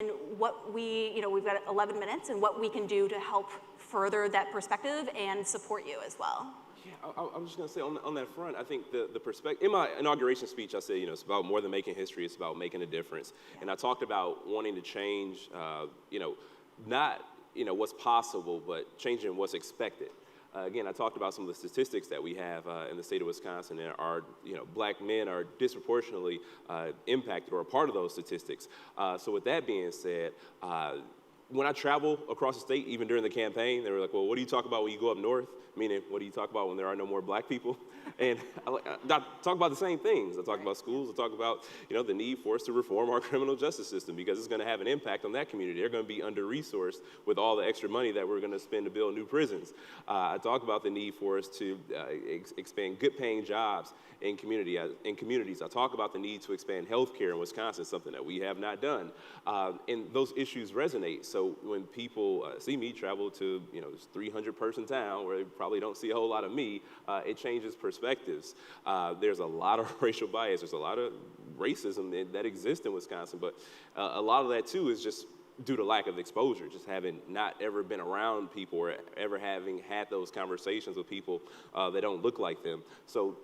and what we've got 11 minutes, and what we can do to help further that perspective and support you as well. Yeah, I was just going to say on that front, I think the perspective, in my inauguration speech, I said, it's about more than making history, it's about making a difference. Yeah. And I talked about wanting to change, not, what's possible, but changing what's expected. Again, I talked about some of the statistics that we have in the state of Wisconsin, and black men are disproportionately impacted or a part of those statistics. So with that being said, when I travel across the state, even during the campaign, they were like, well, what do you talk about when you go up north? Meaning, what do you talk about when there are no more black people? And I talk about the same things. I talk about schools. I talk about, the need for us to reform our criminal justice system, because it's going to have an impact on that community. They're going to be under-resourced with all the extra money that we're going to spend to build new prisons. I talk about the need for us to expand good-paying jobs in communities. I talk about the need to expand healthcare in Wisconsin, something that we have not done. And those issues resonate. So when people see me travel to, this 300-person town where they probably don't see a whole lot of me, it changes perspectives. There's a lot of racial bias. There's a lot of racism that exists in Wisconsin, but a lot of that too is just due to lack of exposure, just having not ever been around people or ever having had those conversations with people that don't look like them. So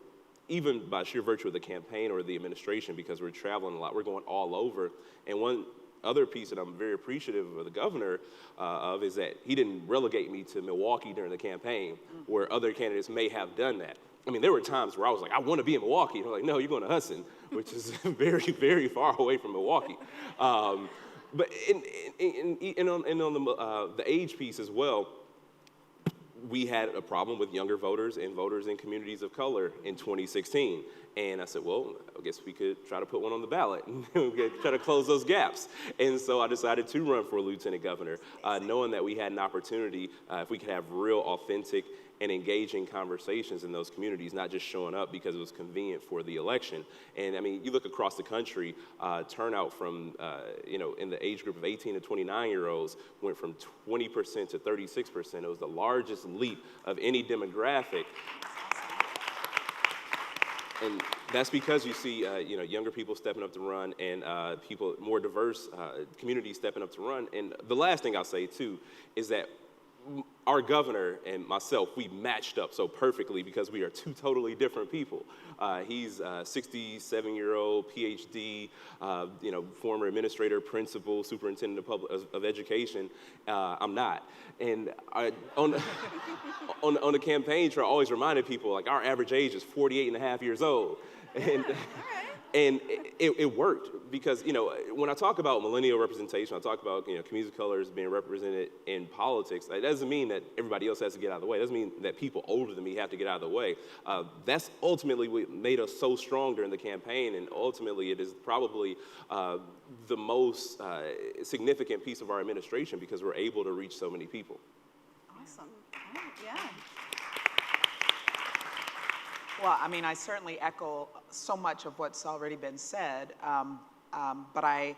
even by sheer virtue of the campaign or the administration, because we're traveling a lot, we're going all over. And one other piece that I'm very appreciative of the governor of is that he didn't relegate me to Milwaukee during the campaign, where other candidates may have done that. I mean, there were times where I was like, I want to be in Milwaukee. And they're like, no, you're going to Hudson, which is very, very far away from Milwaukee. But on the age piece as well, we had a problem with younger voters and voters in communities of color in 2016. And I said, well, I guess we could try to put one on the ballot and try to close those gaps. And so I decided to run for lieutenant governor, knowing that we had an opportunity, if we could have real, authentic, and engaging conversations in those communities, not just showing up because it was convenient for the election. And I mean, you look across the country, turnout from, in the age group of 18 to 29-year-olds went from 20% to 36%. It was the largest leap of any demographic. And that's because you see, younger people stepping up to run, and people, more diverse communities stepping up to run. And the last thing I'll say, too, is that our governor and myself, we matched up so perfectly because we are two totally different people. He's a 67-year-old PhD, former administrator, principal, superintendent of education. I'm not. And on the campaign trail, I always reminded people, like, our average age is 48 and a half years old. And it worked because, when I talk about millennial representation, I talk about, communities of colors being represented in politics. That doesn't mean that everybody else has to get out of the way. It doesn't mean that people older than me have to get out of the way. That's ultimately what made us so strong during the campaign, and ultimately it is probably the most significant piece of our administration because we're able to reach so many people. Awesome. Right. Yeah. Well, I mean, I certainly echo so much of what's already been said, but I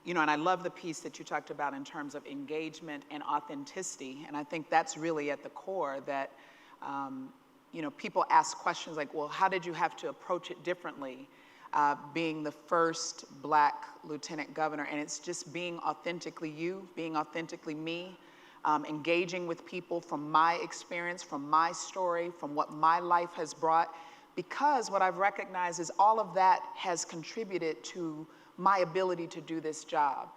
love the piece that you talked about in terms of engagement and authenticity, and I think that's really at the core that, people ask questions like, well, how did you have to approach it differently, being the first Black lieutenant governor, and it's just being authentically you, being authentically me, engaging with people from my experience, from my story, from what my life has brought, because what I've recognized is all of that has contributed to my ability to do this job.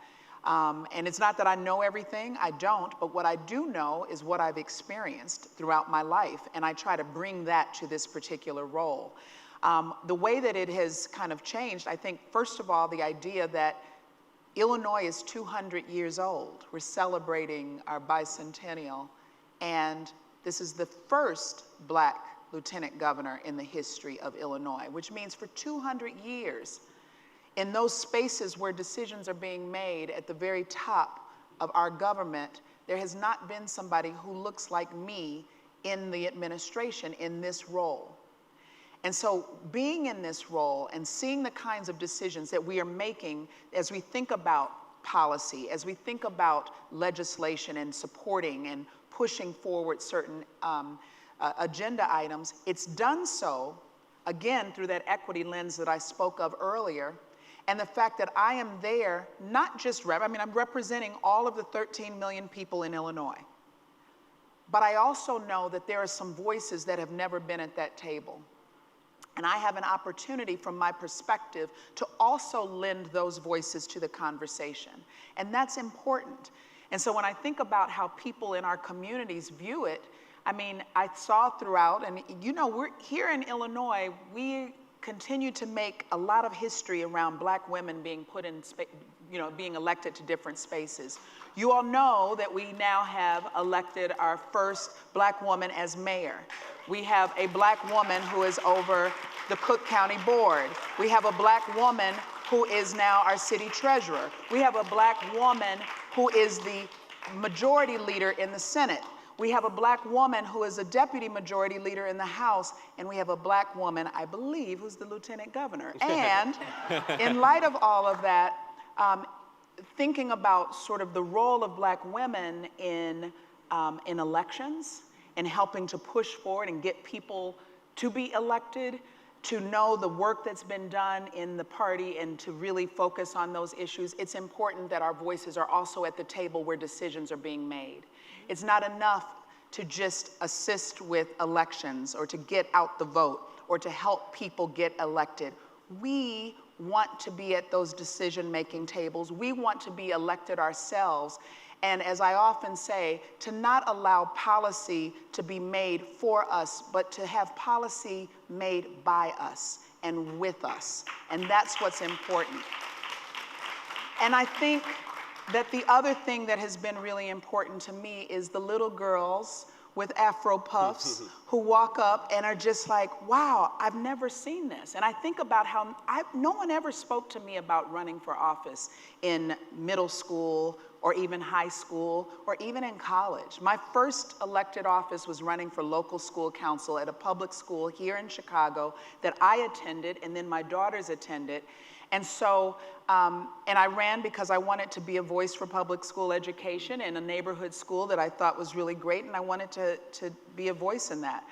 And it's not that I know everything, I don't, but what I do know is what I've experienced throughout my life, and I try to bring that to this particular role. The way that it has kind of changed, I think, first of all, the idea that Illinois is 200 years old. We're celebrating our bicentennial, and this is the first Black lieutenant governor in the history of Illinois, which means for 200 years, in those spaces where decisions are being made at the very top of our government, there has not been somebody who looks like me in the administration in this role. And so being in this role and seeing the kinds of decisions that we are making as we think about policy, as we think about legislation and supporting and pushing forward certain agenda items, it's done so, again, through that equity lens that I spoke of earlier, And the fact that I am there, not just I'm representing all of the 13 million people in Illinois. But I also know that there are some voices that have never been at that table. And I have an opportunity from my perspective to also lend those voices to the conversation. And that's important. And so when I think about how people in our communities view it, I mean, I saw throughout, and you know, we're here in Illinois, we continue to make a lot of history around Black women being put in, being elected to different spaces. You all know that we now have elected our first Black woman as mayor. We have a Black woman who is over the Cook County Board. We have a Black woman who is now our city treasurer. We have a Black woman who is the majority leader in the Senate. We have a Black woman who is a deputy majority leader in the House, and we have a Black woman, I believe, who's the lieutenant governor. And in light of all of that, thinking about sort of the role of Black women in elections and helping to push forward and get people to be elected, to know the work that's been done in the party and to really focus on those issues, it's important that our voices are also at the table where decisions are being made. It's not enough to just assist with elections or to get out the vote or to help people get elected. We want to be at those decision-making tables. We want to be elected ourselves. And as I often say, to not allow policy to be made for us, but to have policy made by us and with us. And that's what's important. And I think that the other thing that has been really important to me is the little girls with Afro puffs who walk up and are just like, wow, I've never seen this. And I think about how no one ever spoke to me about running for office in middle school or even high school or even in college. My first elected office was running for local school council at a public school here in Chicago that I attended and then my daughters attended. And so, and I ran because I wanted to be a voice for public school education in a neighborhood school that I thought was really great, and I wanted to be a voice in that.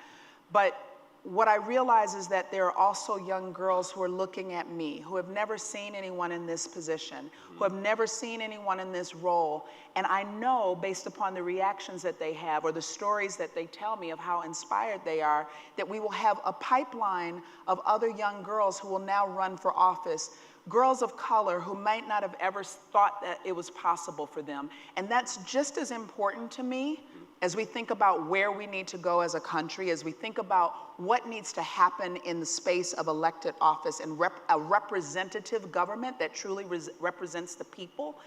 But what I realize is that there are also young girls who are looking at me, who have never seen anyone in this position, who have never seen anyone in this role, and I know based upon the reactions that they have or the stories that they tell me of how inspired they are, that we will have a pipeline of other young girls who will now run for office, girls of color who might not have ever thought that it was possible for them. And that's just as important to me as we think about where we need to go as a country, as we think about what needs to happen in the space of elected office and a representative government that truly represents the people.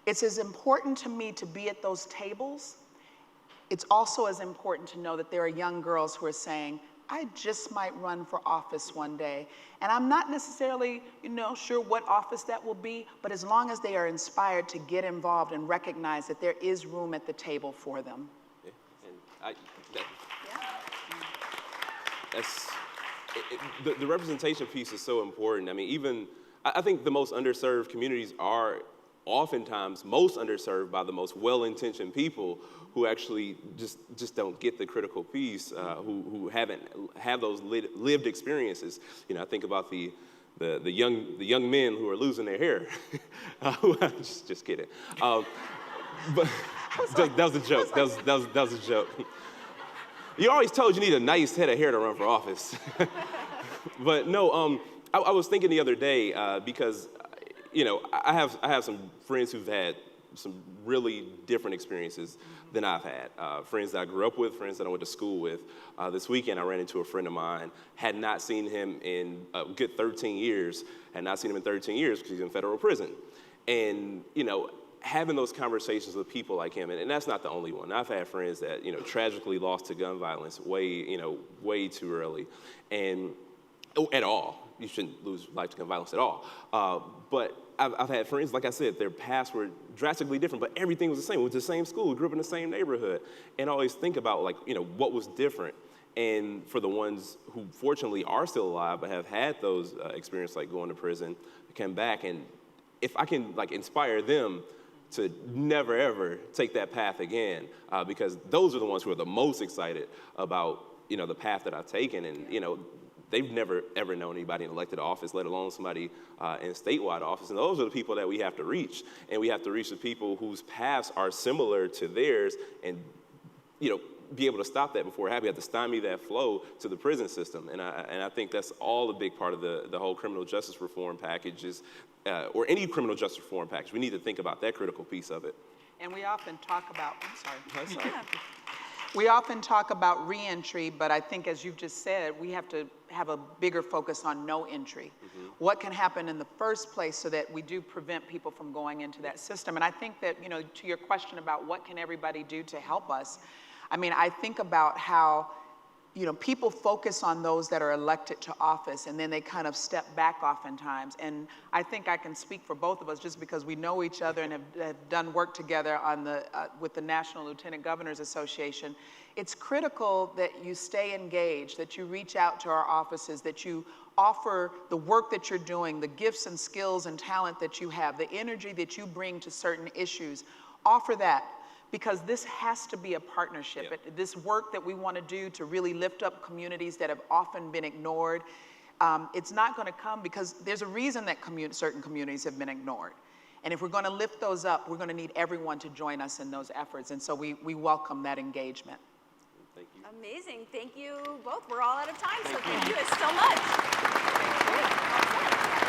It's as important to me to be at those tables. It's also as important to know that there are young girls who are saying, I just might run for office one day. And I'm not necessarily, sure what office that will be, but as long as they are inspired to get involved and recognize that there is room at the table for them. Yeah. And the representation piece is so important. I mean, I think the most underserved communities are oftentimes most underserved by the most well-intentioned people who actually just don't get the critical piece, who haven't had those lived experiences. I think about the young men who are losing their hair. just kidding. But that was a joke. That was a joke. You're always told you need a nice head of hair to run for office. But no, I was thinking the other day because I have some friends who've had some really different experiences than I've had. Friends that I grew up with, friends that I went to school with. This weekend I ran into a friend of mine, had not seen him in a good 13 years, because he's in federal prison. And, having those conversations with people like him, and that's not the only one. I've had friends that, tragically lost to gun violence way too early. And at all. You shouldn't lose life to gun violence at all. But I've had friends, like I said, their paths were drastically different, but everything was the same. We went to the same school, we grew up in the same neighborhood, and I always think about what was different. And for the ones who fortunately are still alive but have had those experiences like going to prison, come back, and if I can inspire them to never ever take that path again, because those are the ones who are the most excited about the path that I've taken, and they've never, ever known anybody in elected office, let alone somebody in statewide office. And those are the people that we have to reach. And we have to reach the people whose paths are similar to theirs and, be able to stop that before it happens. We have to stymie that flow to the prison system. And I think that's all a big part of the whole criminal justice reform package is, or any criminal justice reform package. We need to think about that critical piece of it. And we often talk about, I'm sorry. Yeah. We often talk about reentry, but I think as you've just said, we have to have a bigger focus on no entry. What can happen in the first place so that we do prevent people from going into that system? And I think that, to your question about what can everybody do to help us, I think about how, people focus on those that are elected to office and then they kind of step back oftentimes. And I think I can speak for both of us just because we know each other and have done work together on with the National Lieutenant Governors Association. It's critical that you stay engaged, that you reach out to our offices, that you offer the work that you're doing, the gifts and skills and talent that you have, the energy that you bring to certain issues. Offer that. Because this has to be a partnership. Yeah. This work that we want to do to really lift up communities that have often been ignored, it's not going to come because there's a reason that certain communities have been ignored. And if we're going to lift those up, we're going to need everyone to join us in those efforts. And so we welcome that engagement. Thank you. Amazing. Thank you both. We're all out of time, so thank you so much. Great. Well said.